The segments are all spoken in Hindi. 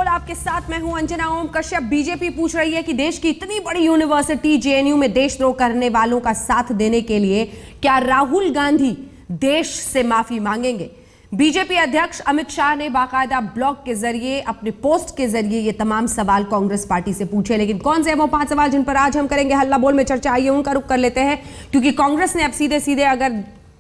बोल आपके साथ मैं हूं अंजना ओम कश्यप। बीजेपी पूछ रही है कि देश की इतनी बड़ी यूनिवर्सिटी जेएनयू में देशद्रोह करने वालों का साथ देने के लिए क्या राहुल गांधी देश से माफी मांगेंगे। बीजेपी अध्यक्ष अमित शाह ने बाकायदा ब्लॉग के जरिए, अपने पोस्ट के जरिए ये तमाम सवाल कांग्रेस पार्टी से पूछे। लेकिन कौन से वो 5 सवाल जिन पर आज हम करेंगे हल्ला बोल में चर्चा, आइए उनका रुख कर लेते हैं। क्योंकि कांग्रेस ने अब सीधे सीधे अगर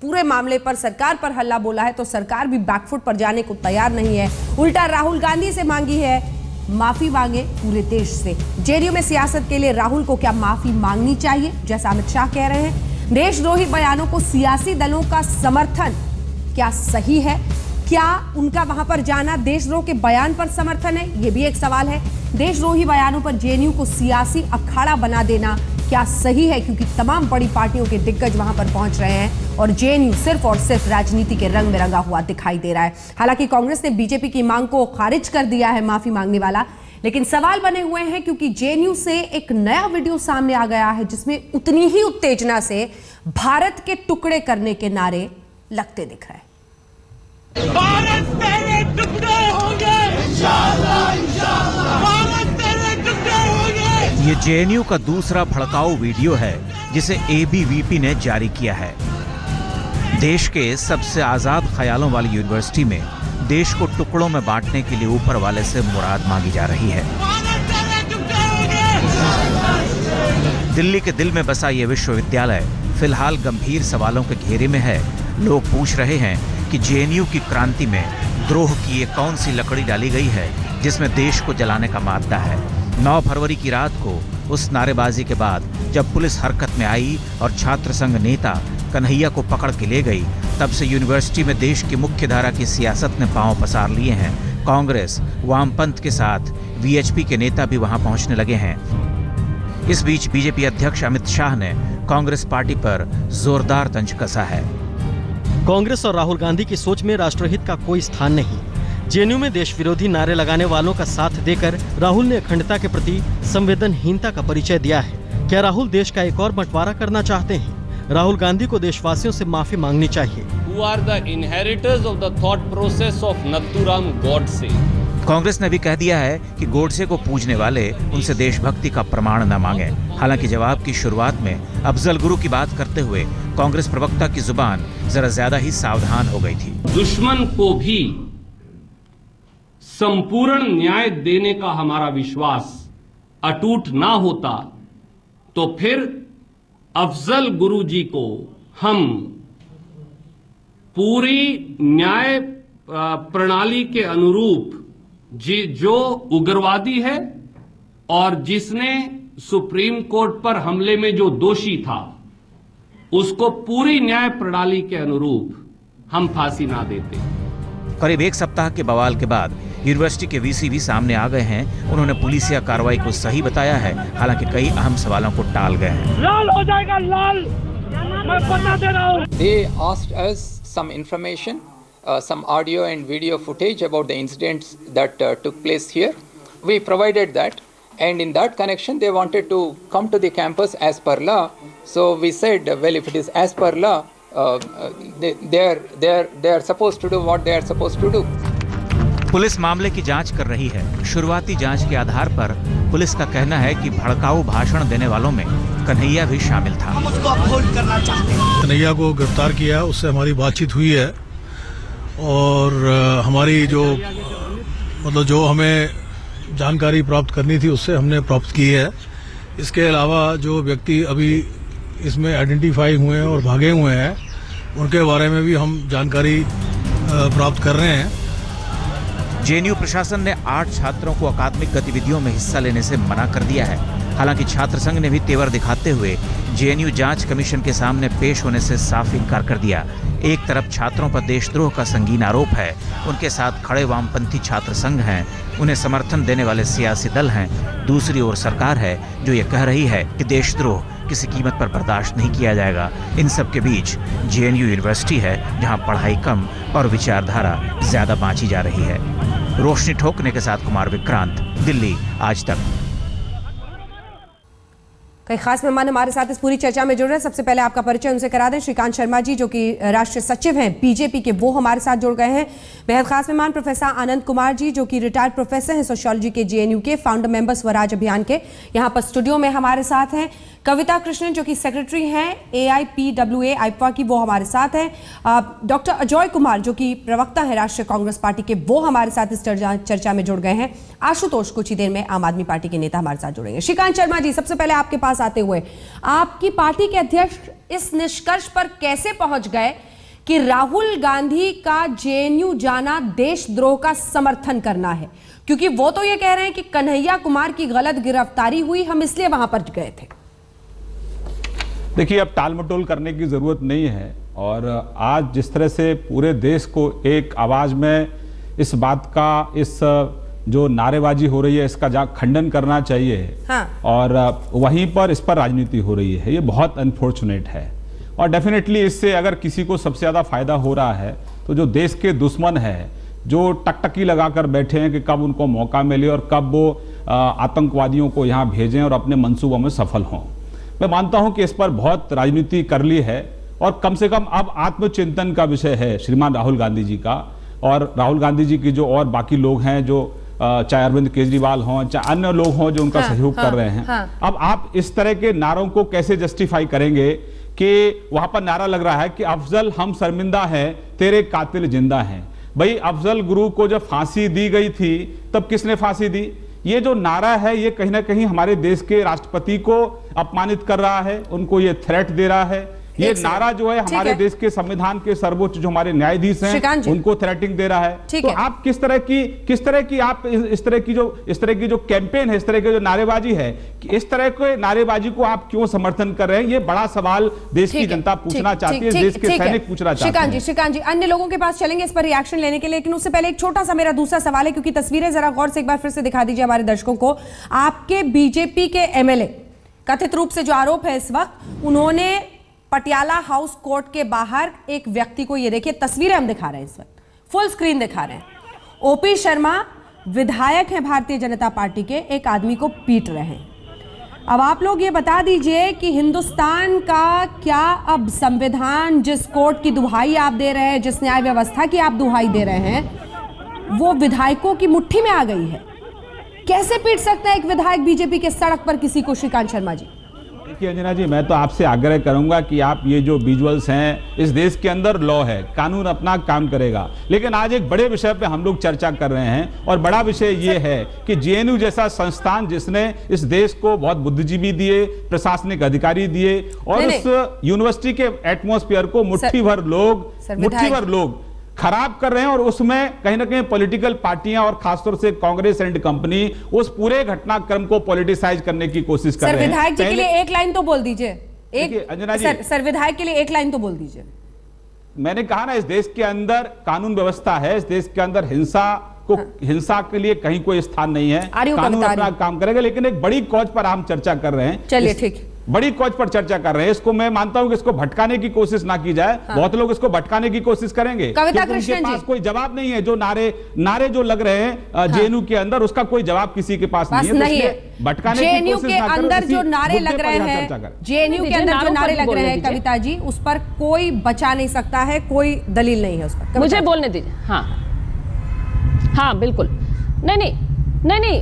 पूरे मामले पर सरकार पर हल्ला बोला है तो सरकार भी बैकफुट पर जाने को तैयार नहीं है। उल्टा राहुल गांधी से मांगी है माफी मांगे पूरे देश से। जेएनयू में सियासत के लिए राहुल को क्या माफी मांगनी चाहिए, जैसा अमित शाह कह रहे हैं। देशद्रोही बयानों को सियासी दलों का समर्थन क्या सही है? क्या उनका वहां पर जाना देशद्रोह के बयान पर समर्थन है? यह भी एक सवाल है। देशद्रोही बयानों पर जेएनयू को सियासी अखाड़ा बना देना क्या सही है? क्योंकि तमाम बड़ी पार्टियों के दिग्गज वहां पर पहुंच रहे हैं और जेएनयू सिर्फ और सिर्फ राजनीति के रंग में रंगा हुआ दिखाई दे रहा है। हालांकि कांग्रेस ने बीजेपी की मांग को खारिज कर दिया है माफी मांगने वाला, लेकिन सवाल बने हुए हैं क्योंकि जेएनयू से एक नया वीडियो सामने आ गया है जिसमें उतनी ही उत्तेजना से भारत के टुकड़े करने के नारे लगते दिख रहे हैं। भारत तेरे टुकड़े होंगे, इंशाअल्लाह, इंशाअल्लाह। भारत तेरे टुकड़े होंगे। ये जेएनयू का दूसरा भड़काऊ वीडियो है जिसे एबीवीपी ने जारी किया है। देश के सबसे आजाद ख्यालों वाली यूनिवर्सिटी में देश को टुकड़ों में बांटने के लिए ऊपर वाले से मुराद मांगी जा रही है। भारत तेरे टुकड़े होंगे। दिल्ली के दिल में बसा ये विश्वविद्यालय फिलहाल गंभीर सवालों के घेरे में है। लोग पूछ रहे हैं कि जेएनयू की क्रांति में द्रोह की ये कौन सी लकड़ी डाली गई है जिसमें देश को जलाने का मादा है। 9 फरवरी की रात को उस नारेबाजी के बाद जब पुलिस हरकत में आई और छात्र संघ नेता कन्हैया को पकड़ के ले गई, तब से यूनिवर्सिटी में देश की मुख्य धारा की सियासत ने पांव पसार लिए हैं। कांग्रेस, वामपंथ के साथ वीएचपी के नेता भी वहां पहुंचने लगे हैं। इस बीच बीजेपी अध्यक्ष अमित शाह ने कांग्रेस पार्टी पर जोरदार तंज कसा है। कांग्रेस और राहुल गांधी की सोच में राष्ट्रहित का कोई स्थान नहीं। जेएनयू में देश विरोधी नारे लगाने वालों का साथ देकर राहुल ने अखंडता के प्रति संवेदनहीनता का परिचय दिया है। क्या राहुल देश का एक और बंटवारा करना चाहते हैं? राहुल गांधी को देशवासियों से माफी मांगनी चाहिए। Who are the inheritors of the thought process of Nathuram Godse? Congress ने भी कह दिया है कि गोडसे को पूजने वाले उनसे देशभक्ति का प्रमाण न मांगे। हालांकि जवाब की शुरुआत में अफजल गुरु की बात करते हुए कांग्रेस प्रवक्ता की जुबान जरा ज्यादा ही सावधान हो गई थी। दुश्मन को भी संपूर्ण न्याय देने का हमारा विश्वास अटूट ना होता तो फिर अफजल गुरु जी को हम पूरी न्याय प्रणाली के अनुरूप जो उग्रवादी है और जिसने सुप्रीम कोर्ट पर हमले में जो दोषी था उसको पूरी न्याय प्रणाली के अनुरूप हम फांसी ना देते। करीब 1 सप्ताह के बवाल के बाद यूनिवर्सिटी के वीसी भी सामने आ गए हैं। उन्होंने पुलिसिया कार्रवाई को सही बताया है, हालांकि कई अहम सवालों को टाल गए हैं। लाल हो जाएगा, लाल, मैं बता दे रहा हूं। They asked us some information, some audio and video footage about the incidents that took place here. We provided that, and in that connection they wanted to come to the campus as per law. So we said, well, if it is as per law, they are supposed to do what they are supposed to do. Police मामले की जांच कर रही है। शुरुआती जांच के आधार पर पुलिस का कहना है कि भड़काऊ भाषण देने वालों में कन्हैया भी शामिल था। हम उसको अपहोल्ड करना चाहते हैं। कन्हैया को गिरफ्तार किया, उससे हमारी बातचीत हुई है और हमारी जो हमें जानकारी प्राप्त करनी थी उससे हमने प्राप्त की है। इसके अलावा जो व्यक्ति अभी इसमें आइडेंटिफाई हुए हैं और भागे हुए हैं उनके बारे में भी हम जानकारी प्राप्त कर रहे हैं। जेएनयू प्रशासन ने 8 छात्रों को अकादमिक गतिविधियों में हिस्सा लेने से मना कर दिया है। हालांकि छात्र संघ ने भी तेवर दिखाते हुए जेएनयू जांच कमीशन के सामने पेश होने से साफ इनकार कर दिया। एक तरफ छात्रों पर देशद्रोह का संगीन आरोप है, उनके साथ खड़े वामपंथी छात्र संघ हैं, उन्हें समर्थन देने वाले सियासी दल हैं। दूसरी ओर सरकार है जो ये कह रही है कि देशद्रोह किसी कीमत पर बर्दाश्त नहीं किया जाएगा। इन सब के बीच जेएनयू यूनिवर्सिटी है जहां पढ़ाई कम और विचारधारा ज्यादा बांची जा रही है। रोशनी ठोकने के साथ कुमार विक्रांत, दिल्ली आज तक। कई खास मेहमान हमारे साथ इस पूरी चर्चा में जुड़ रहे हैं। सबसे पहले आपका परिचय उनसे करा दें। श्रीकांत शर्मा जी जो कि राष्ट्रीय सचिव हैं बीजेपी के, वो हमारे साथ जुड़ गए हैं। बेहद खास मेहमान प्रोफेसर आनंद कुमार जी जो कि रिटायर्ड प्रोफेसर हैं सोशियोलॉजी के जेएनयू के, फाउंडर मेंबर स्वराज अभियान के, यहाँ पर स्टूडियो में हमारे साथ हैं। कविता कृष्णन जो कि सेक्रेटरी हैं AIPWA आइपवा की, वो हमारे साथ हैं। डॉक्टर अजय कुमार जो कि प्रवक्ता हैं राष्ट्रीय कांग्रेस पार्टी के, वो हमारे साथ इस चर्चा में जुड़ गए हैं। आशुतोष कुछ ही देर में आम आदमी पार्टी के नेता हमारे साथ जुड़ेंगे। श्रीकांत शर्मा जी, सबसे पहले आपके पास आते हुए, आपकी पार्टी के अध्यक्ष इस निष्कर्ष पर कैसे पहुंच गए कि राहुल गांधी का जेएनयू जाना देशद्रोह का समर्थन करना है? क्योंकि वो तो ये कह रहे हैं कि कन्हैया कुमार की गलत गिरफ्तारी हुई, हम इसलिए वहां पर गए थे। देखिए, अब टाल मटोल करने की जरूरत नहीं है, और आज जिस तरह से पूरे देश को एक आवाज में इस बात का, इस जो नारेबाजी हो रही है इसका खंडन करना चाहिए। हाँ। और वहीं पर इस पर राजनीति हो रही है, ये बहुत अनफॉर्चुनेट है। और डेफिनेटली इससे अगर किसी को सबसे ज्यादा फायदा हो रहा है तो जो देश के दुश्मन है, जो टकटकी लगाकर बैठे हैं कि कब उनको मौका मिले और कब वो आतंकवादियों को यहाँ भेजें और अपने मंसूबों में सफल हों। मैं मानता हूं कि इस पर बहुत राजनीति कर ली है, और कम से कम अब आत्मचिंतन का विषय है श्रीमान राहुल गांधी जी का, और राहुल गांधी जी की जो और बाकी लोग हैं, जो चाहे अरविंद केजरीवाल हों, चाहे अन्य लोग हों जो उनका सहयोग कर रहे हैं। अब आप इस तरह के नारों को कैसे जस्टिफाई करेंगे कि वहां पर नारा लग रहा है कि अफजल हम शर्मिंदा हैं, तेरे कातिल जिंदा हैं। भाई, अफजल गुरु को जब फांसी दी गई थी तब किसने फांसी दी? ये जो नारा है ये कहीं ना कहीं हमारे देश के राष्ट्रपति को अपमानित कर रहा है, उनको ये थ्रेट दे रहा है। ये नारा जो है हमारे देश के संविधान के सर्वोच्च जो हमारे न्यायाधीश हैं उनको थ्रेटिंग दे रहा है। तो आप किस तरह की आप इस तरह की जो कैंपेन है, इस तरह की जो नारेबाजी है, इस तरह के नारेबाजी को आप क्यों समर्थन कर रहे हैं? ये बड़ा सवाल देश की जनता पूछना चाहती है, देश के सैनिक पूछना चाहते हैं। श्रीकांत जी, अन्य लोगों के पास चलेंगे इस पर रिएक्शन लेने के लिए, लेकिन उससे पहले एक छोटा सा मेरा दूसरा सवाल है, क्योंकि तस्वीरें जरा गौर से एक बार फिर से दिखा दीजिए हमारे दर्शकों को। आपके बीजेपी के MLA, कथित रूप से जो आरोप है इस वक्त, उन्होंने पटियाला हाउस कोर्ट के बाहर एक व्यक्ति को, ये देखिए तस्वीरें हम दिखा रहे हैं इस वक्त, फुल स्क्रीन दिखा रहे हैं, OP शर्मा विधायक हैं भारतीय जनता पार्टी के, एक आदमी को पीट रहे हैं। अब आप लोग ये बता दीजिए कि हिंदुस्तान का क्या अब संविधान, जिस कोर्ट की दुहाई आप दे रहे हैं, जिस न्याय व्यवस्था की आप दुहाई दे रहे हैं, वो विधायकों की मुट्ठी में आ गई है? कैसे पीट सकता है एक विधायक बीजेपी के सड़क पर किसी को? श्रीकांत शर्मा जी। देखिए अंजना जी, मैं तो आपसे आग्रह करूंगा कि आप ये जो विजुअल्स हैं, इस देश के अंदर लॉ है, कानून अपना काम करेगा, लेकिन आज एक बड़े विषय पे हम लोग चर्चा कर रहे हैं, और बड़ा विषय ये है कि जेएनयू जैसा संस्थान जिसने इस देश को बहुत बुद्धिजीवी दिए, प्रशासनिक अधिकारी दिए, और उस यूनिवर्सिटी के एटमॉस्फेयर को मुट्ठी भर लोग खराब कर रहे हैं, और उसमें कहीं ना कहीं पॉलिटिकल पार्टियां और खासतौर से कांग्रेस एंड कंपनी उस पूरे घटनाक्रम को पॉलिटिसाइज करने की कोशिश कर रहे हैं। विधायक जी के लिए एक लाइन तो बोल दीजिए, अंजना जी, सर विधायक के लिए एक लाइन तो बोल दीजिए। मैंने कहा ना, इस देश के अंदर कानून व्यवस्था है, इस देश के अंदर हिंसा के लिए कहीं कोई स्थान नहीं है, कानून अपना काम करेगा, लेकिन एक बड़ी कॉज पर हम चर्चा कर रहे हैं। चलिए ठीक, बड़ी कॉज पर चर्चा कर रहे हैं, इसको मैं मानता हूं कि इसको भटकाने की कोशिश ना की जाए। बहुत लोग इसको भटकाने की कोशिश करेंगे, कविता कृष्णन जी, उनके पास कोई जवाब नहीं है। जो नारे जो लग रहे हैं जेएनयू के अंदर, उसका कोई जवाब किसी के पास नहीं है। भटकाने जेएनयू के अंदर जो नारे लग रहे हैं, जेएनयू के अंदर जो नारे लग रहे हैं कविता जी, उस पर कोई बचा नहीं सकता है, कोई दलील नहीं है उस पर। मुझे बोलने दीजिए। हाँ बिल्कुल, नहीं,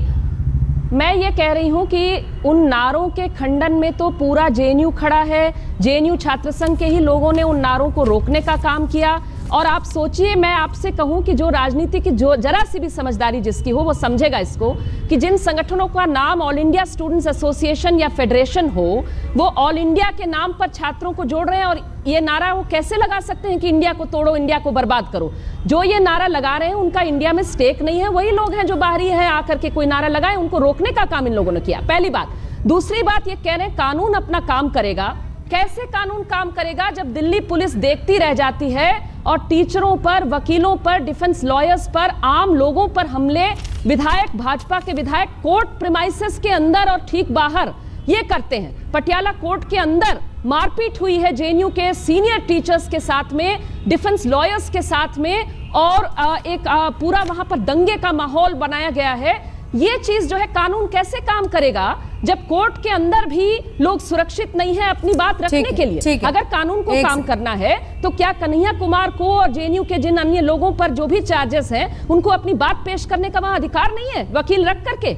मैं ये कह रही हूं कि उन नारों के खंडन में तो पूरा जेएनयू खड़ा है। जेएनयू छात्र संघ के ही लोगों ने उन नारों को रोकने का काम किया। और आप सोचिए, मैं आपसे कहूं कि जो राजनीति की जो जरा सी भी समझदारी जिसकी हो, वो समझेगा इसको कि जिन संगठनों का नाम ऑल इंडिया स्टूडेंट्स एसोसिएशन या फेडरेशन हो, वो ऑल इंडिया के नाम पर छात्रों को जोड़ रहे हैं। और ये नारा वो कैसे लगा सकते हैं कि इंडिया को तोड़ो, इंडिया को बर्बाद करो? जो ये नारा लगा रहे हैं उनका इंडिया में स्टेक नहीं है, वही लोग हैं जो बाहरी हैं आकर के कोई नारा लगाए, उनको रोकने का काम इन लोगों ने किया। पहली बात। दूसरी बात, ये कह रहे हैं कानून अपना काम करेगा। कैसे कानून काम करेगा जब दिल्ली पुलिस देखती रह जाती है और टीचरों पर, वकीलों पर, डिफेंस लॉयर्स पर, आम लोगों पर हमले विधायक, भाजपा के विधायक कोर्ट प्रीमाइसेस के अंदर और ठीक बाहर ये करते हैं। पटियाला कोर्ट के अंदर मारपीट हुई है जेएनयू के सीनियर टीचर्स के साथ में, डिफेंस लॉयर्स के साथ में, और एक पूरा वहां पर दंगे का माहौल बनाया गया है। ये चीज जो है, कानून कैसे काम करेगा जब कोर्ट के अंदर भी लोग सुरक्षित नहीं है अपनी बात रखने के लिए? अगर कानून को काम करना है तो क्या कन्हैया कुमार को और जेएनयू के जिन अन्य लोगों पर जो भी चार्जेस हैं उनको अपनी बात पेश करने का वहां अधिकार नहीं है वकील रख करके?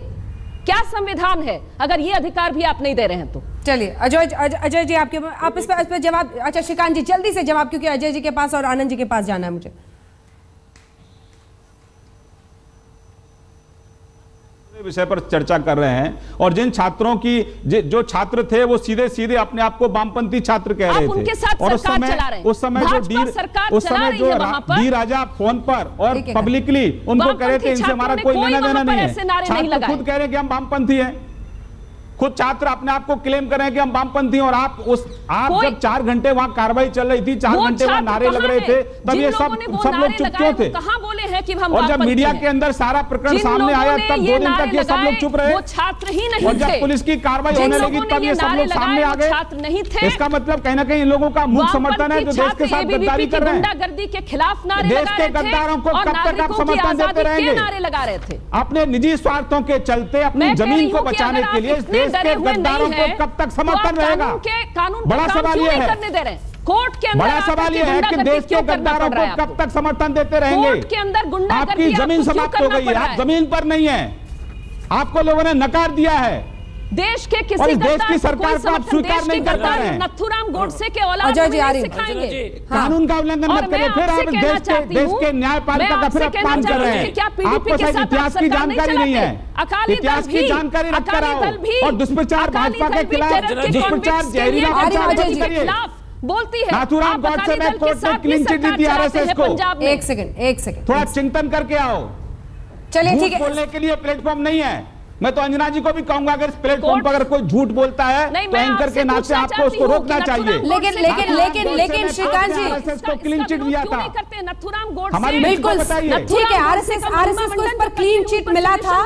क्या संविधान है अगर ये अधिकार भी आप नहीं दे रहे हैं तो? चलिए अजय जी, आप इस पर जवाब। अच्छा श्रीकांत जी जल्दी से जवाब, क्योंकि अजय जी के पास और आनंद जी के पास जाना है मुझे। विषय पर चर्चा कर रहे हैं और जिन छात्रों की जो छात्र थे वो सीधे सीधे अपने आप को वामपंथी छात्र कह रहे थे। और उस समय जो डी राजा फोन पर और पब्लिकली उनको कह रहे थे इनसे हमारा कोई लेना देना नहीं है। छात्र खुद कह रहे हैं कि हम वामपंथी हैं, खुद छात्र अपने आप को क्लेम कर रहे हैं कि हम वामपंथी हैं। और आप जब 4 घंटे वहां कार्रवाई चल रही थी, 4 घंटे वहां नारे लग रहे थे, तब ये सब लोग चुप क्यों थे? कहां बोले हैं कि हम और जब मीडिया के अंदर सारा प्रकरण सामने आया तब 2 दिन तक ये सब लोग चुप रहे। वो छात्र ही नहीं और जब पुलिस की कार्रवाई होने लगी तब ये सब लोग सामने आ गए। छात्र नहीं थे। इसका मतलब कहीं ना कहीं इन लोगों का मुख्य समर्थन है जो देश के साथ गद्दारी कर रहे हैं। गुंडागर्दी के खिलाफ नारे देश के गद्दारों को कब तक आप समर्थन देते रहेंगे? नारे लगा रहे थे अपने निजी स्वार्थों के चलते, अपनी जमीन को बचाने के लिए। देश के गद्दारों को कब तक समर्थन रहेगा? बड़ा सवाल यह है। कोर्ट के अंदर बड़ा सवाल यह है कि देश के गद्दारों को कब तक समर्थन देते रहेंगे? कोर्ट के अंदर गुंडागर्दी आपकी जमीन समाप्त हो गई है, आप जमीन पर नहीं है, आपको लोगों ने नकार दिया है। देश के किसी देश की सरकार को आप स्वीकार नहीं कर पा रहे हैं। नथुराम गोडसे के औलाद नहीं सिखाएंगे। कानून का उल्लंघन मत करिए, फिर आप देश के न्यायपालिका का फिर अपमान कर रहे हैं। आपको शायद इतिहास की जानकारी नहीं है, इतिहास की जानकारी रख कर आओ। और दुष्प्रचार भाजपा के खिलाफ, दुष्प्रचार जहरीला प्रचार बोलती है। नाथुराम गोडसे ने कोर्ट में क्लीन चिट दी थी आरएसएस को। एक सेकंड थोड़ा चिंतन करके आओ। चलिए ठीक है, बोलने के लिए प्लेटफॉर्म नहीं है। मैं तो अंजना जी को भी कहूंगा अगर इस प्लेटफॉर्म पर अगर कोई झूठ बोलता है तो एंकर के नाते आपको उसको रोकना चाहिए। लेकिन श्रीकांत जी आरएसएस को क्लीन चिट दिया था। हमारी बिल्कुल ठीक है, आरएसएस को इस पर क्लीन चिट मिला था।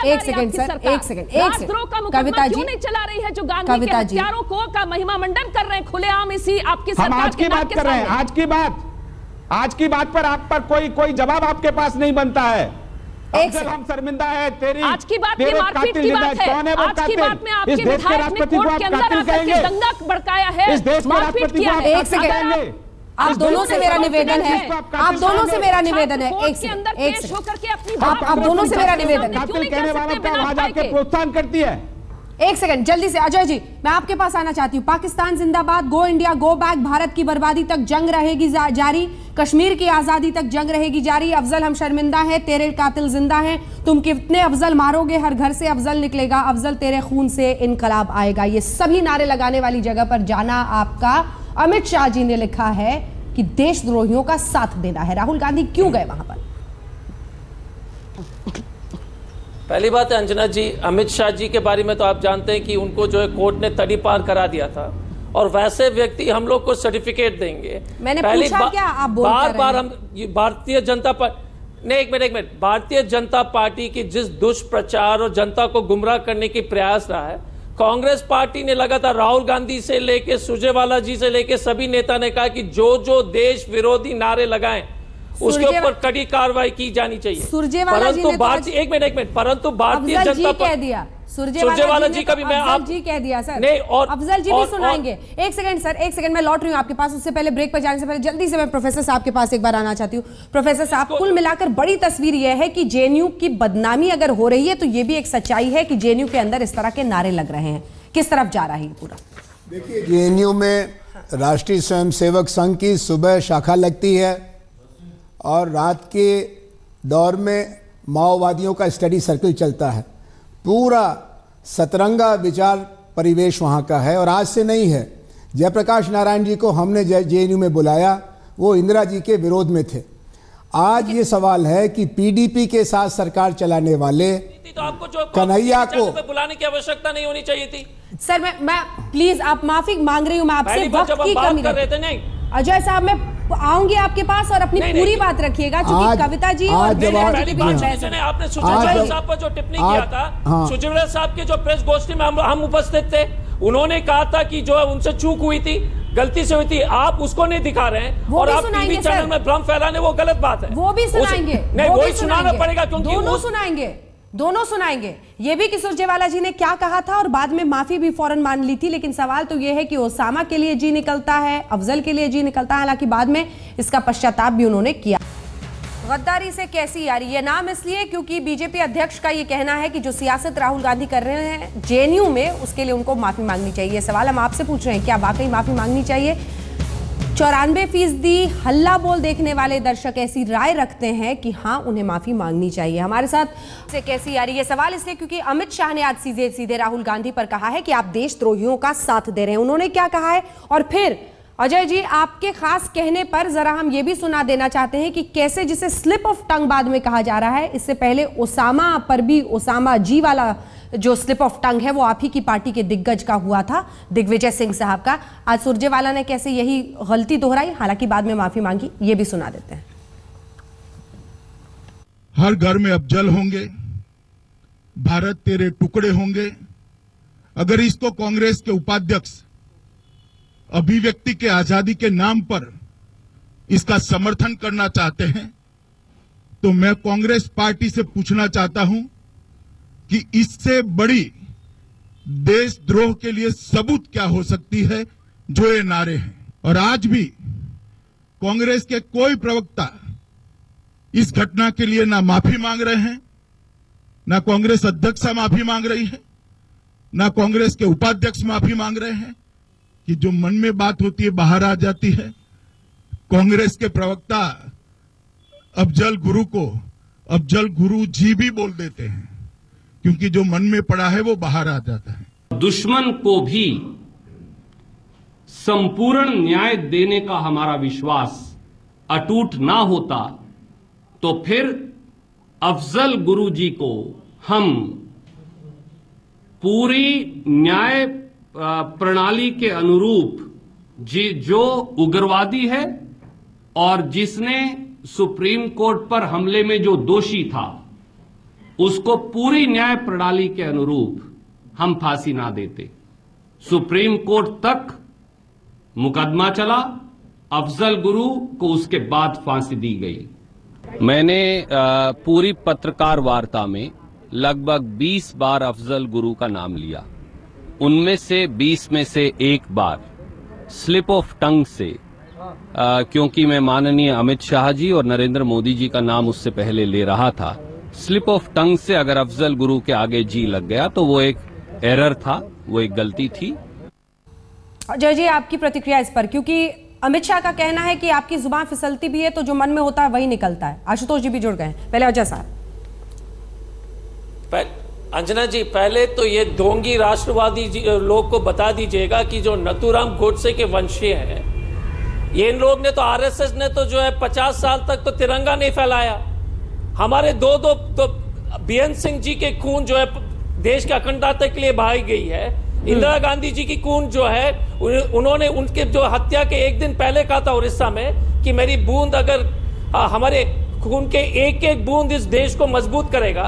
एक सेकंड सर, एक सेकंड कविता जी नहीं चला रही है जो गांधी के हत्यारों को का महिमा मंडन कर रहे हैं खुलेआम इसी आपकी सरकार। हम आज की बात कर रहे हैं, आज की बात पर आप पर कोई जवाब आपके पास नहीं बनता है। जब हम शर्मिंदा है तेरी आज की बात में मारपीट की बात है। आज की बात में आपके विधायक ने कोर्ट के अंदर आकर के दंगा भड़काया है, इस देश के राष्ट्रपति को एक सेकंड, आप दोनों से मेरा निवेदन है, आप दोनों से मेरा निवेदन है, एक सेकंड, आप दोनों से मेरा निवेदन है। कहने वालों को आवाज आके प्रोत्साहन करती है। एक सेकंड जल्दी से अजय जी, मैं आपके पास आना चाहती हूँ। पाकिस्तान जिंदाबाद, go India go back, Bharat की बर्बादी तक जंग रहेगी जारी, कश्मीर की आजादी तक जंग रहेगी जारी, अफजल हम शर्मिंदा है, तेरे कातिल जिंदा हैं, तुम कितने अफजल मारोगे, हर घर से अफजल निकलेगा, अफजल तेरे खून से इनकलाब आएगा। ये सभी नारे लगाने वाली जगह पर जाना आपका। अमित शाह जी ने लिखा है कि देशद्रोहियों का साथ देना है। राहुल गांधी क्यों गए वहां पर? पहली बात है अंजना जी, अमित शाह जी के बारे में तो आप जानते हैं कि उनको जो है कोर्ट ने तड़ी पार करा दिया था और वैसे व्यक्ति हम लोग को सर्टिफिकेट देंगे। मैंने पूछा क्या आप बोल बार हम भारतीय जनता पार्टी ने एक मिनट भारतीय जनता पार्टी की जिस दुष्प्रचार और जनता को गुमराह करने की प्रयास रहा है, कांग्रेस पार्टी ने लगातार राहुल गांधी से लेके सुरजेवाला जी से लेके सभी नेता ने कहा कि जो देश विरोधी नारे लगाएं उसके ऊपर कड़ी कार्रवाई की जानी चाहिए। परंतु भारतीय एक मिनट परंतु भारतीय जनता पार्टी सुरजेवाला जी का भी मैं आप जी कह दिया सर नहीं और अफजल जी भी सुनाएंगे। एक सेकंड सर, एक सेकंड, मैं लौट रही हूँ आपके पास। उससे पहले ब्रेक पर जाने से पहले जल्दी से मैं प्रोफेसर साहब के पास एक बार आना चाहती हूँ। प्रोफेसर साहब, कुल मिलाकर बड़ी तस्वीर यह है कि जेएनयू की बदनामी अगर हो रही है तो ये भी एक सच्चाई है कि जेएनयू के अंदर इस तरह के नारे लग रहे हैं। किस तरफ जा रहा है ये पूरा? देखिए, जेएनयू में राष्ट्रीय स्वयंसेवक संघ की सुबह शाखा लगती है और रात के दौर में माओवादियों का स्टडी सर्कल चलता है। पूरा सतरंगा विचार परिवेश वहाँ का है और आज से नहीं है। जयप्रकाश नारायण जी को हमने जेएनयू में बुलाया, वो इंदिरा जी के विरोध में थे। आज ये सवाल है कि पीडीपी के साथ सरकार चलाने वाले तो आपको जो कन्हैया को बुलाने की आवश्यकता नहीं होनी चाहिए थी। सर मैं प्लीज आप माफी मांग रही हूँ, मैं आपसे वक्त की कमी कर रहे थे। नहीं अजय साहब, मैं आऊंगी आपके पास और अपनी पूरी बात रखिएगा, क्योंकि कविता जी और आपने सुचेत साहब पर जो टिप्पणी किया था, सुचेत साहब के जो प्रेस गोष्ठी में हम उपस्थित थे, उन्होंने कहा था कि जो उनसे चूक हुई थी, गलती से हुई थी, आप उसको नहीं दिखा रहे हैं और आप टीवी चैनल में भ्रम फैलाने, वो गलत बात है। वो भी सुनाएंगे, नहीं वही सुनाना पड़ेगा क्योंकि दोनों सुनाएंगे। दोनों सुनाएंगे। ये भी कि सुरजेवाला जी ने क्या कहा था और बाद में माफी भी फौरन मान ली थी, लेकिन सवाल तो ये है कि ओसामा के लिए जी निकलता है, अफजल के लिए जी निकलता है, हालांकि बाद में इसका पश्चाताप भी उन्होंने किया। गद्दारी से कैसी यारी, ये नाम इसलिए क्योंकि बीजेपी अध्यक्ष का ये कहना है कि जो सियासत राहुल गांधी कर रहे हैं जेएनयू में, उसके लिए उनको माफी मांगनी चाहिए। सवाल हम आपसे पूछ रहे हैं, क्या वाकई माफी मांगनी चाहिए? 94% हल्ला बोल देखने वाले दर्शक ऐसी राय रखते हैं कि हाँ, उन्हें माफी मांगनी चाहिए। हमारे साथ से कैसी यारी, ये सवाल इसलिए क्योंकि अमित शाह ने आज सीधे सीधे राहुल गांधी पर कहा है कि आप देशद्रोहियों का साथ दे रहे हैं। उन्होंने क्या कहा है, और फिर अजय जी आपके खास कहने पर जरा हम ये भी सुना देना चाहते हैं कि कैसे जिसे स्लिप ऑफ टंग बाद में कहा जा रहा है, इससे पहले ओसामा पर भी ओसामा जी वाला जो स्लिप ऑफ टंग है वो आप ही की पार्टी के दिग्गज का हुआ था, दिग्विजय सिंह साहब का। आज सुरजेवाला ने कैसे यही गलती दोहराई, हालांकि बाद में माफी मांगी, ये भी सुना देते हैं। हर घर में अफजल होंगे, भारत तेरे टुकड़े होंगे। अगर इसको कांग्रेस के उपाध्यक्ष अभिव्यक्ति के आजादी के नाम पर इसका समर्थन करना चाहते हैं, तो मैं कांग्रेस पार्टी से पूछना चाहता हूं कि इससे बड़ी देशद्रोह के लिए सबूत क्या हो सकती है जो ये नारे हैं। और आज भी कांग्रेस के कोई प्रवक्ता इस घटना के लिए ना माफी मांग रहे हैं, ना कांग्रेस अध्यक्ष माफी मांग रही है, ना कांग्रेस के उपाध्यक्ष माफी मांग रहे हैं। कि जो मन में बात होती है बाहर आ जाती है। कांग्रेस के प्रवक्ता अफजल गुरु को अफजल गुरु जी भी बोल देते हैं, क्योंकि जो मन में पड़ा है वो बाहर आ जाता है। दुश्मन को भी संपूर्ण न्याय देने का हमारा विश्वास अटूट ना होता तो फिर अफजल गुरु जी को हम पूरी न्याय प्रणाली के अनुरूप जो उग्रवादी है और जिसने सुप्रीम कोर्ट पर हमले में जो दोषी था, उसको पूरी न्याय प्रणाली के अनुरूप हम फांसी ना देते। सुप्रीम कोर्ट तक मुकदमा चला, अफजल गुरु को उसके बाद फांसी दी गई। मैंने पूरी पत्रकार वार्ता में लगभग 20 बार अफजल गुरु का नाम लिया। उनमें से 20 में से एक बार स्लिप ऑफ टंग से, क्योंकि मैं माननीय अमित शाह जी और नरेंद्र मोदी जी का नाम उससे पहले ले रहा था, स्लिप ऑफ टंग से अगर अफजल गुरु के आगे जी लग गया तो वो एक एरर था, वो एक गलती थी। अजय जी आपकी प्रतिक्रिया इस पर, क्योंकि अमित शाह का कहना है कि आपकी जुबान फिसलती भी है तो जो मन में होता है वही निकलता है। आशुतोष जी भी जुड़ गए हैं, पहले अजय साहब। अंजना जी, पहले तो ये ढोंगी राष्ट्रवादी लोग को बता दीजिएगा कि जो नथुराम गोडसे के वंशीय हैं, ये इन लोग ने तो आरएसएस ने तो जो है 50 साल तक तो तिरंगा नहीं फैलाया। हमारे दो बीएन सिंह जी के खून जो है देश के अखंडता के लिए बहाई गई है। इंदिरा गांधी जी की खून जो है उन्होंने उनके जो हत्या के एक दिन पहले कहा था उड़ीसा में कि मेरी बूंद अगर हमारे खून के एक एक बूंद इस देश को मजबूत करेगा।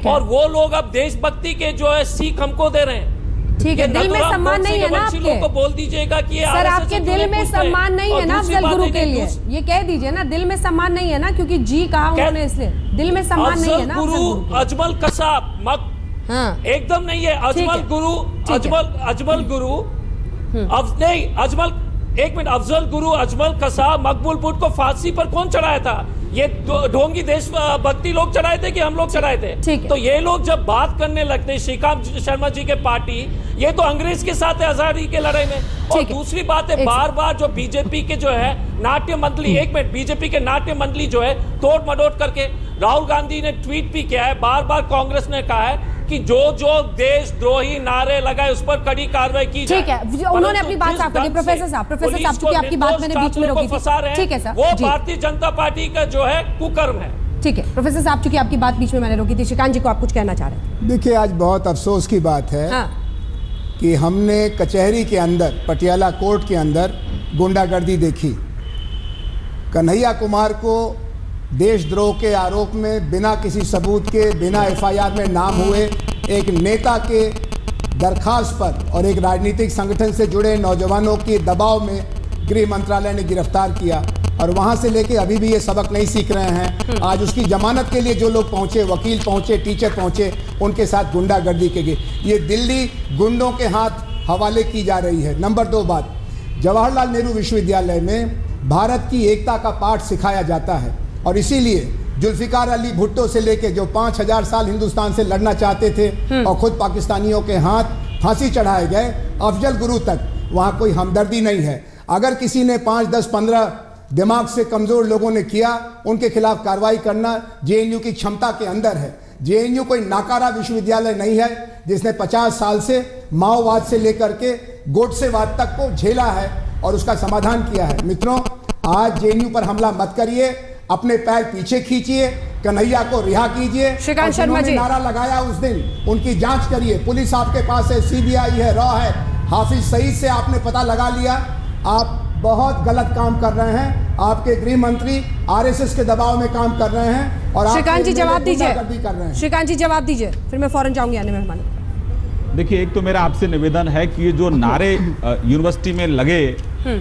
और वो लोग अब देशभक्ति के जो है सीख हमको दे रहे हैं। ठीक है, दिल में सम्मान नहीं है ना आपके, को बोल दीजिएगा कि सर आपके दिल में सम्मान नहीं है ना अफजल गुरु के लिए, ये कह दीजिए ना, दिल में सम्मान नहीं है ना, क्योंकि जी कहा उन्होंने इसलिए दिल में सम्मान नहीं है ना। गुरु अजमल कसाब एकदम नहीं है। अजमल गुरु नहीं, अजमल एक मिनट, अफजल गुरु अजमल कसाब मकबूल बुट को फांसी पर कौन चढ़ाया था? ये ढोंगी देशभक्ति लोग चढ़ाए थे कि हम लोग चढ़ाए थे? तो ये लोग जब बात करने लगते हैं श्रीकांत शर्मा जी के पार्टी, ये तो अंग्रेज के साथ है आजादी के लड़ाई में। और दूसरी बात है, बार बार जो बीजेपी के जो है नाट्य मंडली, एक मिनट, बीजेपी के नाट्य मंडली जो है तोड़ मडोड़ करके, राहुल गांधी ने ट्वीट भी किया है, बार बार कांग्रेस ने कहा है कि जो देशद्रोही नारे लगाए उस पर कड़ी कार्रवाई की जाए। ठीक है, उन्होंने अपनी बात साफ कर दी। प्रोफेसर साहब चूंकि आपकी बात मैंने बीच में रोकी थी, ठीक है सर, वो भारतीय जनता पार्टी का जो है कुकर्म है। ठीक है प्रोफेसर साहब, चूंकि आपकी बात बीच में मैंने रोकी थी, श्रीकांत जी को आप कुछ कहना चाह रहे हैं? देखिए, आज बहुत अफसोस की बात है कि हमने कचहरी के अंदर, पटियाला कोर्ट के अंदर गुंडागर्दी देखी। कन्हैया कुमार को देशद्रोह के आरोप में बिना किसी सबूत के, बिना एफआईआर में नाम हुए एक नेता के दरखास्त पर और एक राजनीतिक संगठन से जुड़े नौजवानों के दबाव में गृह मंत्रालय ने गिरफ्तार किया। और वहां से लेके अभी भी ये सबक नहीं सीख रहे हैं। आज उसकी जमानत के लिए जो लोग पहुंचे, वकील पहुंचे, टीचर पहुंचे, उनके साथ गुंडागर्दी की गई। ये दिल्ली गुंडों के हाथ हवाले की जा रही है। नंबर 2 बात, जवाहरलाल नेहरू विश्वविद्यालय में भारत की एकता का पाठ सिखाया जाता है और इसीलिए जुल्फिकार अली भुट्टो से लेके जो 5000 साल हिंदुस्तान से लड़ना चाहते थे और खुद पाकिस्तानियों के हाथ फांसी चढ़ाए गए, अफजल गुरु तक, वहाँ कोई हमदर्दी नहीं है। अगर किसी ने 5, 10, 15 दिमाग से कमज़ोर लोगों ने किया, उनके खिलाफ कार्रवाई करना जेएनयू की क्षमता के अंदर है। जेएनयू कोई नाकारा विश्वविद्यालय नहीं है जिसने 50 साल से माओवाद से लेकर के गोडसेवाद तक को झेला है और उसका समाधान किया है। मित्रों, आज जेएनयू पर हमला मत करिए, अपने पैर पीछे खींचिए, कन्हैया को रिहा कीजिए। श्रीकांत शर्मा जी, नारा लगाया उस दिन, उनकी जांच करिए। पुलिस आपके पास है, सीबीआई है, रॉ है। हाफिज सईद से आपने पता लगा लिया। आप बहुत गलत काम कर रहे हैं। आपके गृह मंत्री आरएसएस के दबाव में काम कर रहे हैं और श्रीकांत जी जवाब दीजिए। कर रहे हैं। श्रीकांत जी जवाब दीजिए, फिर मैं फौरन जाऊंगी आने मेहमान। देखिए, एक तो मेरा आपसे निवेदन है कि ये जो नारे यूनिवर्सिटी में लगे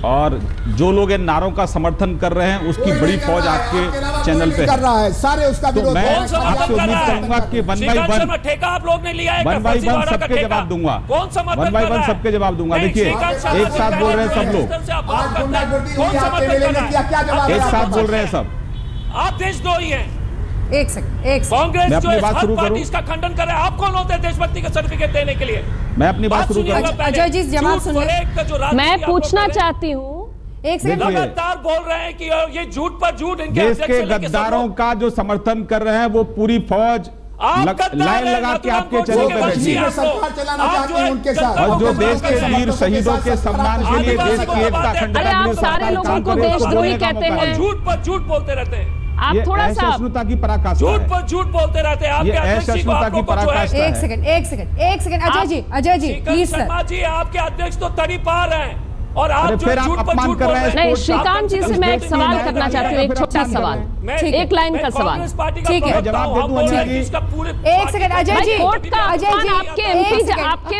और जो लोग इन नारों का समर्थन कर रहे हैं, उसकी बड़ी फौज आपके चैनल पे कर रहा है। सारे उसका तो मैं आपसे उम्मीद करूंगा कि 1 by 1 ठेका आप लोग ने लिया है, 1 by 1 सबके जवाब दूंगा। 1 by 1 सबके जवाब दूंगा। देखिए, एक साथ बोल रहे हैं सब लोग, एक साथ बोल रहे हैं सब। आप देशद्रोही हैं। एक सेकंड, कांग्रेस जो है हर पार्टी इसका खंडन कर रहा है। आप कौन होते हैं देशभक्ति का सर्टिफिकेट देने के लिए? मैं अपनी बात शुरू करूं। अजय जी जवाब सुनिए। मैं पूछना चाहती हूँ, एक सेकंड, लगातार बोल रहे हैं कि ये झूठ पर झूठ इनके देश के गद्दारों का जो समर्थन कर रहे हैं वो पूरी फौज लाइन लगा के आपके चैनल पे बैठी है उनके साथ। और जो देश के वीर शहीदों के सम्मान के लिए देश की एकता अखंडता आप सारे लोगों को देशद्रोही कहते हैं, झूठ पर झूठ बोलते रहते हैं। आप थोड़ा सा असहिष्णुता की पराकाष्ठा है। झूठ पर झूठ बोलते रहते हैं। आपके अध्यक्ष को की पराकाष्ठा है। एक second Ajay ji please sir. Sharma ji, आपके अध्यक्ष तो तड़ी पार हैं और आप जो झूठ पर झूठ बोल रहे हैं। नहीं, श्रीकांत जी से मैं एक सवाल करना चाहती हूँ, एक छोटा सवाल, एक लाइन का सवाल। ठीक है, एक सेकंड अजय जी, कोर्ट का आपके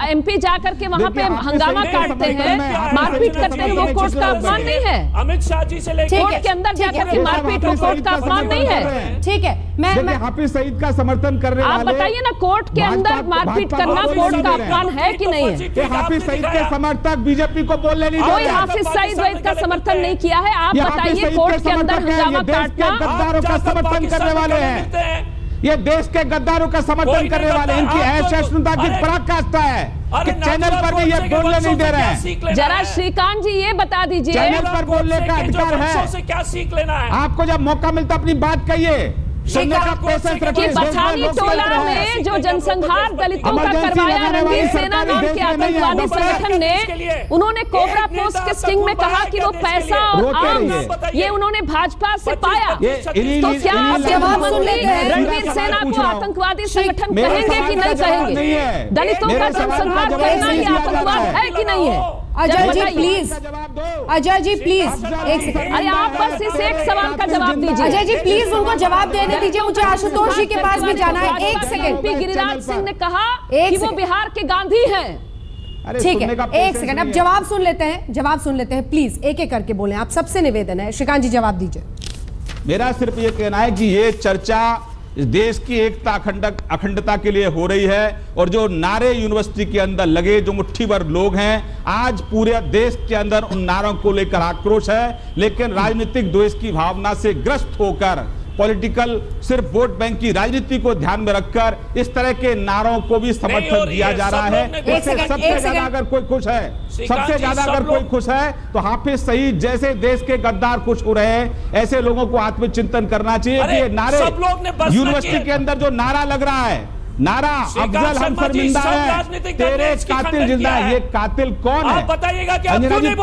एमपी जाकर के वहाँ पे हंगामा काटते हैं, मारपीट करते हैं, वो कोर्ट का अपमान नहीं है? अमित शाह जी से लेकर कोर्ट के अंदर जाकर के मारपीट वो कोर्ट का अपमान नहीं है? ठीक है, मैं हाफिज सईद का समर्थन करने वाले, आप बताइए ना, कोर्ट के अंदर मारपीट करना कोर्ट का अपमान है कि नहीं है? हाफिज सईद के समर्थक बीजेपी को बोलने नहीं कोई हाफिज सईद का समर्थन नहीं किया है। आप बताइए, कोर्ट के अंदर हंगामा काटना, गद्दारों का समर्थन करने वाले हैं, ये देश के गद्दारों का समर्थन करने वाले, इनकी असहिष्णुता की पराकाष्ठा है कि चैनल पर भी ये बोलने नहीं दे रहे हैं। जरा श्रीकांत जी ये बता दीजिए, चैनल पर बोलने का अधिकार है, क्या सीख लेना है आपको जब मौका मिलता अपनी बात कहिए। पठानी टोला में जो जनसंहार दलितों का करवाया रणवीर सेना नाम के आतंकवादी संगठन ने, उन्होंने कोबरा पोस्ट के स्टिंग में कहा कि वो पैसा और आर्म्स ये उन्होंने भाजपा से पाया। तो क्या आप जवाब सुन लेते हैं, रणवीर सेना को आतंकवादी संगठन कहेंगे कि नहीं कहेंगे? दलितों का जनसंहार करना ये आतंकवाद है कि नहीं है? अजय जी प्लीज, अजय जी प्लीज एक सेकंड, अरे आप बस इस एक सवाल का जवाब दीजिए। अजय जी प्लीज उनको जवाब देने दीजिए, मुझे आशुतोष जी के पास भी जाना है। एक सेकंड, गिरिराज सिंह ने कहा कि वो बिहार के गांधी हैं। ठीक है, एक सेकंड, अब जवाब सुन लेते हैं, जवाब सुन लेते हैं, प्लीज एक एक करके बोलें, आप सबसे निवेदन है। श्रीकांत जी जवाब दीजिए। मेरा सिर्फ ये कहना है कि ये चर्चा इस देश की एकता अखंडता के लिए हो रही है और जो नारे यूनिवर्सिटी के अंदर लगे, जो मुट्ठी भर लोग हैं, आज पूरे देश के अंदर उन नारों को लेकर आक्रोश है, लेकिन राजनीतिक द्वेष की भावना से ग्रस्त होकर, पॉलिटिकल सिर्फ वोट बैंक की राजनीति को ध्यान में रखकर इस तरह के नारों को भी समर्थन दिया जा रहा है। इससे सबसे ज्यादा अगर कोई खुश है, सबसे ज्यादा अगर कोई खुश है तो हाफिज सईद जैसे देश के गद्दार खुश हो रहे हैं। ऐसे लोगों को आत्मचिंतन करना चाहिए कि ये नारे यूनिवर्सिटी के अंदर जो नारा लग रहा है, नारा अफजल हम शर्मिंदा है, तेरे कातिल जिंदा है, ये कातिल कौन है? बताइएगा कि कातिल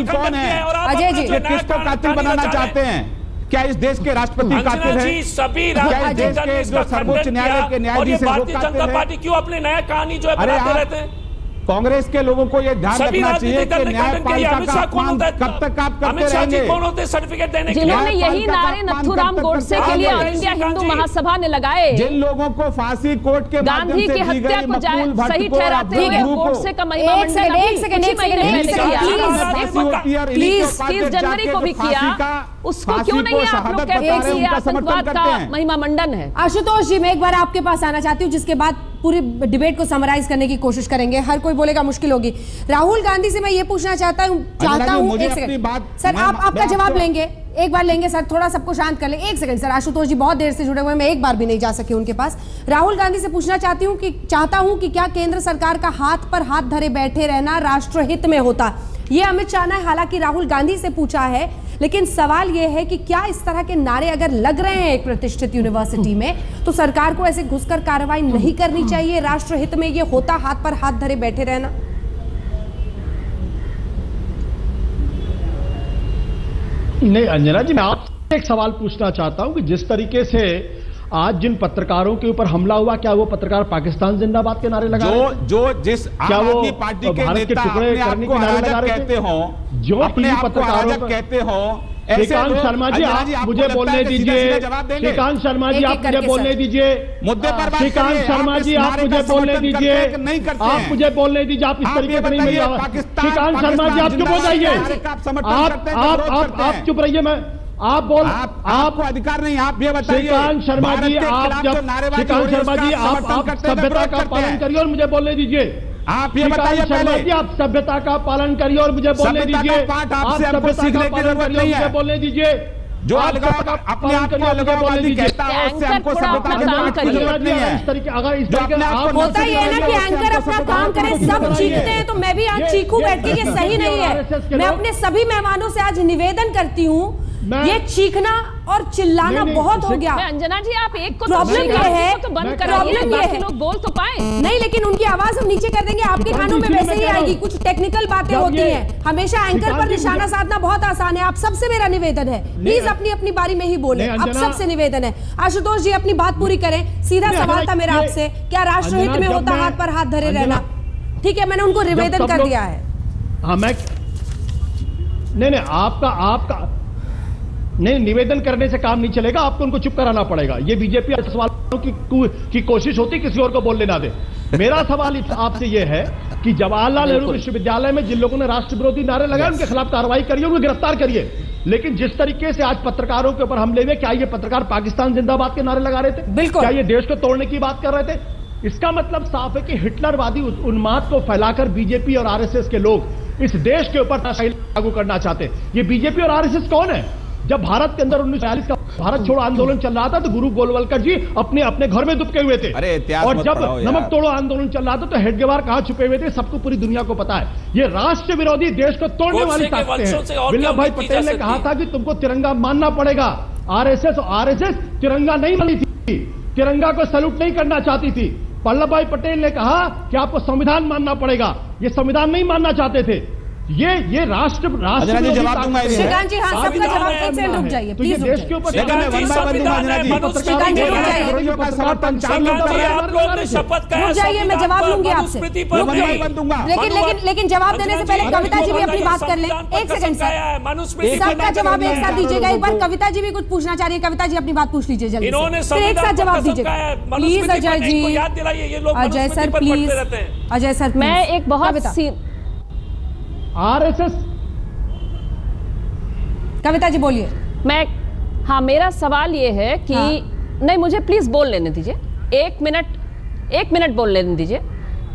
कौन है? अजय जी, किसको कातिल बनाना चाहते हैं? क्या इस देश के राष्ट्रपति कातिल है? सभी क्या इस देश के जो सर्वोच्च न्यायालय के न्यायाधीश हैं वो भारतीय जनता पार्टी क्यों अपनी नया कहानी जो है बनाते रहते हैं? कांग्रेस के लोगों को यह ध्यान रखना चाहिए कि न्यायपालिका का अपमान कब तक आप करते रहेंगे। कौन होते सर्टिफिकेट देने के लिए? जिन्होंने यही नारे नथुराम गोडसे के लिए ऑल इंडिया हिंदू महासभा ने लगाए, जिन लोगों को फांसी कोर्ट के गांधी की हत्या को सही ठहराते हुए गोडसे का महिमा मंडन प्लीज 30 जनवरी को भी किया, उसको क्यों नहीं आप लोग कहते हैं कि आतंकवाद का महिमा मंडन है? आशुतोष जी, मैं एक बार आपके पास आना चाहती हूँ, जिसके बाद पूरी डिबेट को समराइज करने की कोशिश करेंगे। हर कोई बोलेगा मुश्किल होगी। राहुल गांधी से मैं ये पूछना चाहता हूँ एक सेकंड सर, आप आपका जवाब लेंगे, एक बार लेंगे सर, थोड़ा सबको शांत कर ले। एक सेकंड सर, आशुतोष जी बहुत देर से जुड़े हुए हैं, मैं एक बार भी नहीं जा सकी उनके पास। राहुल गांधी से पूछना चाहता हूँ कि क्या केंद्र सरकार का हाथ पर हाथ धरे बैठे रहना राष्ट्रहित में होता? ये अमित शाह ने हालांकि राहुल गांधी से पूछा है, लेकिन सवाल यह है कि क्या इस तरह के नारे अगर लग रहे हैं एक प्रतिष्ठित यूनिवर्सिटी में, तो सरकार को ऐसे घुसकर कार्रवाई नहीं करनी चाहिए? राष्ट्रहित में ये होता हाथ पर हाथ धरे बैठे रहना? नहीं अंजना जी, मैं आपसे एक सवाल पूछना चाहता हूं कि जिस तरीके से आज जिन पत्रकारों के ऊपर हमला हुआ, क्या वो पत्रकार पाकिस्तान जिंदाबाद के नारे लगा रहे थे? जो जिस क्या वो पार्टी के भारत के नेता टुकड़े करने के नारे लगा रहे कहते हो, जो अपने आप को अराजक कहते हो, श्रीकांत शर्मा जी आप मुझे बोलने दीजिए। श्रीकांत शर्मा जी आप मुझे बोलने दीजिए, मुद्दे पर श्रीकांत शर्मा जी आप मुझे बोलने दीजिए, आप मुझे बोलने दीजिए। आप इस तरीके से नहीं मेरी आवाज। श्रीकांत शर्मा जी आप चुप हो जाइए, आप चुप रहिए। मैं आपको अधिकार नहीं, आप ये बताइए। श्रीकांत शर्मा जी श्रीकांत शर्मा जी आप सभ्यता का पालन करिए और मुझे बोलने दीजिए। आप ये बताइए पहले जी, आप सभ्यता का पालन करिए और मुझे बोलने दीजिए। आप सभ्यता का पालन करिए और मुझे बोलने दीजिए। जो अपने आप को अलगाववादी कहता है, उससे हमको सभ्यता के पाठ की जरूरत नहीं है। इस तरीके अगर इस तरीके होता ही है ना कि एंकर अपना काम करे, सब चीखते हैं तो मैं भी आज चीखूं बैठ के, ये सही नहीं है। मैं अपने सभी मेहमानों से आज निवेदन करती हूँ, ये चीखना और चिल्लाना बहुत हो गया। अंजना जी आप एक को प्रॉब्लम ये है, प्रॉब्लम ये है लोग बोल तो पाए नहीं, लेकिन उनकी आवाज हम नीचे कर देंगे, आपके कानों में वैसे ही आएगी। कुछ टेक्निकल बातें होती हैं, हमेशा एंकर पर निशाना साधना बहुत आसान है। आप सबसे मेरा निवेदन है, प्लीज अपनी अपनी बारी में ही बोले, आप सबसे निवेदन है। आशुतोष जी अपनी बात पूरी करें। सीधा सवाल था मेरा आपसे, क्या राष्ट्रहित में होता हाथ पर हाथ धरे रहना? ठीक है, मैंने उनको निवेदन कर दिया है। हाँ मैं नहीं आपका नहीं, निवेदन करने से काम नहीं चलेगा, आपको उनको चुप कराना पड़ेगा। ये बीजेपी सवालों की कोशिश होती किसी और को बोलने ना दे। मेरा सवाल आपसे ये है कि जवाहरलाल नेहरू विश्वविद्यालय में जिन लोगों ने राष्ट्र विरोधी नारे लगाए उनके खिलाफ कार्रवाई करिए, उनको गिरफ्तार करिए। लेकिन जिस तरीके से आज पत्रकारों के ऊपर हमले हुए, क्या ये पत्रकार पाकिस्तान जिंदाबाद के नारे लगा रहे थे? बिल्कुल। क्या ये देश को तोड़ने की बात कर रहे थे? इसका मतलब साफ है कि हिटलरवादी उन्माद को फैलाकर बीजेपी और आरएसएस के लोग इस देश के ऊपर लागू करना चाहते हैं। ये बीजेपी और आरएसएस कौन है? जब भारत के अंदर 1940 का भारत छोड़ो आंदोलन चल रहा था तो गुरु गोलवलकर जी अपने अपने घर में दुबके हुए थे। और जब नमक तोड़ो आंदोलन चल रहा था तो हेडगेवार कहां छुपे हुए थे, सबको पूरी दुनिया को पता है। ये राष्ट्र विरोधी, देश को तोड़ने वाली ताकतें हैं। वल्लभ भाई पटेल ने कहा था कि तुमको तिरंगा मानना पड़ेगा। आरएसएस तिरंगा नहीं मानी थी, तिरंगा को सैल्यूट नहीं करना चाहती थी। वल्लभ भाई पटेल ने कहा कि आपको संविधान मानना पड़ेगा, ये संविधान नहीं मानना चाहते थे। ये राष्ट्र जवाब दूंगा। श्रीकांत जी हाँ, सबका जवाब एक सेकंड रुक जाइए प्लीज। देश के ऊपर श्रीकांत जी रुक जाइए, मैं जवाब लूंगी आपसे। लेकिन जवाब देने से पहले कविता जी भी अपनी बात कर लें। एक सेकंड सर, सबका जवाब एक साथ दीजिएगा। एक बार कविता जी भी कुछ पूछना चाह रही है। कविता जी अपनी बात पूछ लीजिए जल्दी, एक साथ जवाब दीजिएगा please. Ajay ji, Ajay sir please, Ajay sir मैं एक बहुत आरएसएस। कविता जी बोलिए। हाँ मेरा सवाल ये है कि नहीं, मुझे प्लीज बोल लेने दीजिए, एक मिनट बोल लेने दीजिए।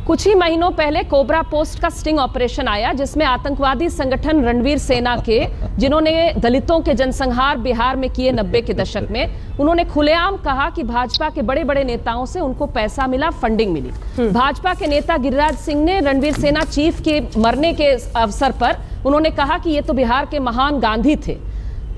कुछ ही महीनों पहले कोबरा पोस्ट का स्टिंग ऑपरेशन आया, जिसमें आतंकवादी संगठन रणवीर सेना के, जिन्होंने दलितों के जनसंहार बिहार में किए 90 के दशक में, उन्होंने खुलेआम कहा कि भाजपा के बड़े बड़े नेताओं से उनको पैसा मिला, फंडिंग मिली। भाजपा के नेता गिरिराज सिंह ने रणवीर सेना चीफ के मरने के अवसर पर उन्होंने कहा कि ये तो बिहार के महान गांधी थे।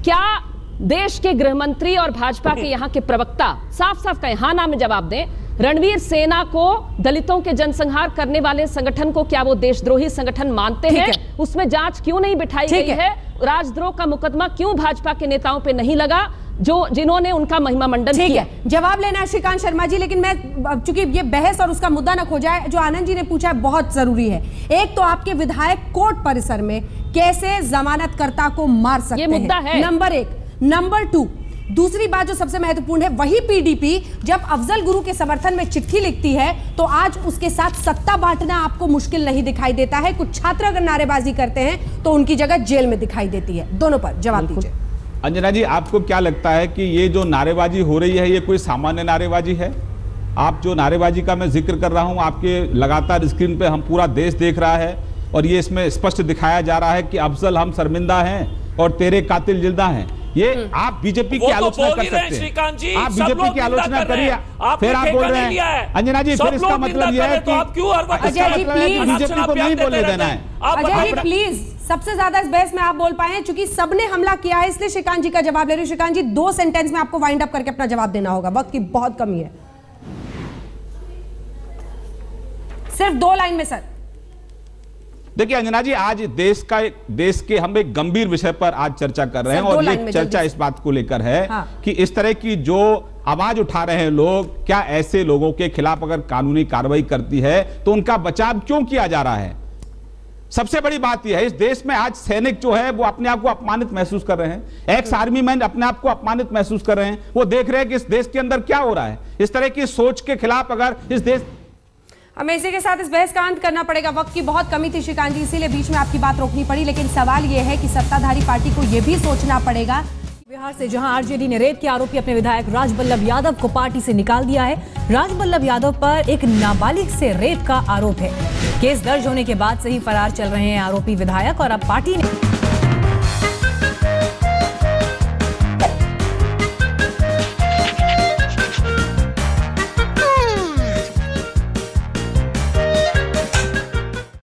क्या देश के गृह मंत्री और भाजपा के यहाँ के प्रवक्ता साफ साफ कहें, हाँ ना में जवाब दें, रणवीर सेना को, दलितों के जनसंहार करने वाले संगठन को क्या वो देशद्रोही संगठन मानते हैं? उसमें जांच क्यों नहीं बिठाई गई है? राजद्रोह का मुकदमा क्यों भाजपा के नेताओं पे नहीं लगा? जिन्होंने उनका महिमा मंडन किया। जवाब लेना है श्रीकांत शर्मा जी, लेकिन मैं चूंकि ये बहस और उसका मुद्दा ना खो जाए, जो आनंद जी ने पूछा है बहुत जरूरी है। एक तो आपके विधायक कोर्ट परिसर में कैसे जमानतकर्ता को मार सकते हैं, ये मुद्दा है नंबर 1। नंबर 2, दूसरी बात जो सबसे महत्वपूर्ण है, वही पीडीपी जब अफजल गुरु के समर्थन में चिट्ठी लिखती है तो आज उसके साथ सत्ता बांटना आपको मुश्किल नहीं दिखाई देता है। कुछ छात्र अगर नारेबाजी करते हैं तो उनकी जगह जेल में दिखाई देती है। दोनों पर जवाब दीजिए। अंजना जी, आपको क्या लगता है कि ये जो नारेबाजी हो रही है ये कोई सामान्य नारेबाजी है? आप जो नारेबाजी का मैं जिक्र कर रहा हूं, आपके लगातार स्क्रीन पे हम पूरा देश देख रहा है और ये इसमें स्पष्ट दिखाया जा रहा है कि अफजल हम शर्मिंदा हैं और तेरे कातिल जिंदा हैं। ये आप बीजेपी की आलोचना कर सकते हैं, आप बीजेपी की आलोचना करिए, फिर आप बोल रहे हैं अंजना जी, फिर इसका मतलब यह है कि बीजेपी को नहीं बोलने देना है। अजय जी प्लीज, सबसे ज्यादा इस बहस में आप बोल पाए हैं, चूंकि सबने हमला किया है इसलिए श्रीकांत जी का जवाब ले रहे हैं। श्रीकांत जी 2 सेंटेंस में आपको वाइंड अप करके अपना जवाब देना होगा, वक्त की बहुत कमी है, सिर्फ 2 लाइन में सर। देखिए अंजना जी, आज देश के हम एक गंभीर विषय पर आज चर्चा कर रहे हैं और ये चर्चा इस बात को लेकर है कि इस तरह की जो आवाज उठा रहे हैं लोग, क्या ऐसे लोगों के खिलाफ अगर कानूनी कार्रवाई करती है तो उनका बचाव क्यों किया जा रहा है? सबसे बड़ी बात यह है, इस देश में आज सैनिक जो है वो अपने आप को अपमानित महसूस कर रहे हैं, एक्स आर्मी मैन अपने आप को अपमानित महसूस कर रहे हैं। वो देख रहे हैं कि इस देश के अंदर क्या हो रहा है। इस तरह की सोच के खिलाफ अगर इस देश, हमें इसी के साथ इस बहस का अंत करना पड़ेगा, वक्त की बहुत कमी थी श्रीकांत जी, इसीलिए बीच में आपकी बात रोकनी पड़ी। लेकिन सवाल यह है कि सत्ताधारी पार्टी को यह भी सोचना पड़ेगा। बिहार से जहां आरजेडी ने रेप के आरोपी अपने विधायक राजबल्लभ यादव को पार्टी से निकाल दिया है। राजबल्लभ यादव पर एक नाबालिग से रेप का आरोप है। केस दर्ज होने के बाद से ही फरार चल रहे हैं आरोपी विधायक और अब पार्टी ने